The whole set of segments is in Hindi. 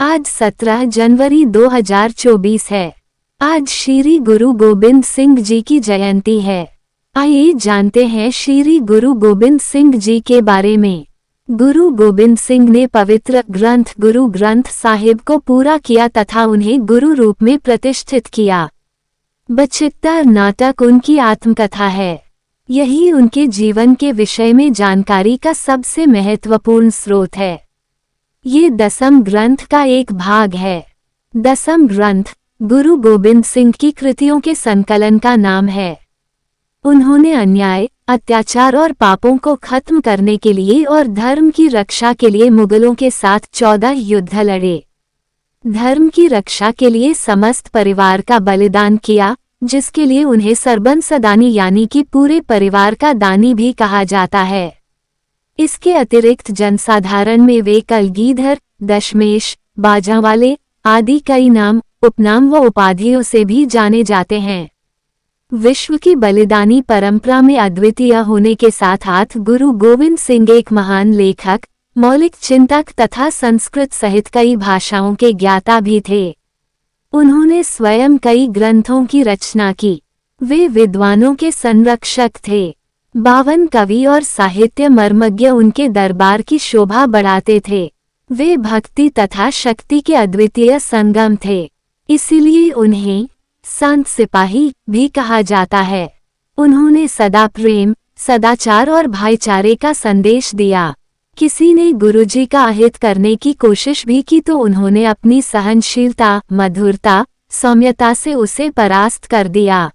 आज 17 जनवरी 2024 है। आज श्री गुरु गोबिंद सिंह जी की जयंती है। आइए जानते हैं श्री गुरु गोबिंद सिंह जी के बारे में। गुरु गोबिंद सिंह ने पवित्र ग्रंथ गुरु ग्रंथ साहिब को पूरा किया तथा उन्हें गुरु रूप में प्रतिष्ठित किया। बचित्तर नाटक उनकी आत्मकथा है। यही उनके जीवन के विषय में जानकारी का सबसे महत्वपूर्ण स्रोत है। ये दसम ग्रंथ का एक भाग है। दसम ग्रंथ गुरु गोबिंद सिंह की कृतियों के संकलन का नाम है। उन्होंने अन्याय, अत्याचार और पापों को खत्म करने के लिए और धर्म की रक्षा के लिए मुगलों के साथ 14 युद्ध लड़े। धर्म की रक्षा के लिए समस्त परिवार का बलिदान किया, जिसके लिए उन्हें सरबंस दानी यानी कि पूरे परिवार का दानी भी कहा जाता है। इसके अतिरिक्त जनसाधारण में वे कलगीधर, दशमेश, बाजावाले आदि कई नाम, उपनाम व उपाधियों से भी जाने जाते हैं। विश्व की बलिदानी परंपरा में अद्वितीय होने के साथ साथ गुरु गोविंद सिंह एक महान लेखक, मौलिक चिंतक तथा संस्कृत सहित कई भाषाओं के ज्ञाता भी थे। उन्होंने स्वयं कई ग्रंथों की रचना की। वे विद्वानों के संरक्षक थे। 52 कवि और साहित्य मर्मज्ञ उनके दरबार की शोभा बढ़ाते थे। वे भक्ति तथा शक्ति के अद्वितीय संगम थे, इसीलिए उन्हें संत सिपाही भी कहा जाता है। उन्होंने सदा प्रेम, सदाचार और भाईचारे का संदेश दिया। किसी ने गुरुजी का अहित करने की कोशिश भी की तो उन्होंने अपनी सहनशीलता, मधुरता, सौम्यता से उसे परास्त कर दिया।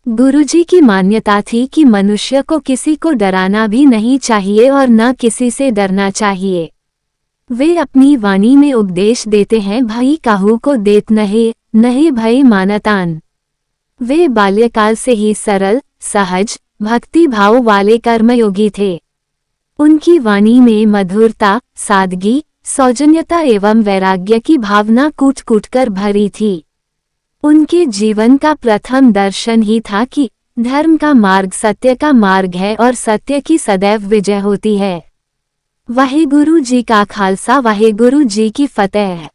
गुरुजी की मान्यता थी कि मनुष्य को किसी को डराना भी नहीं चाहिए और न किसी से डरना चाहिए। वे अपनी वाणी में उपदेश देते हैं, भई काहू को देत नहे, नहे भय मानतान। वे बाल्यकाल से ही सरल, सहज, भक्ति भाव वाले कर्मयोगी थे। उनकी वाणी में मधुरता, सादगी, सौजन्यता एवं वैराग्य की भावना कूट कूट कर भरी थी। उनके जीवन का प्रथम दर्शन ही था कि धर्म का मार्ग सत्य का मार्ग है और सत्य की सदैव विजय होती है। वाहेगुरु जी का खालसा, वाहेगुरु जी की फतेह।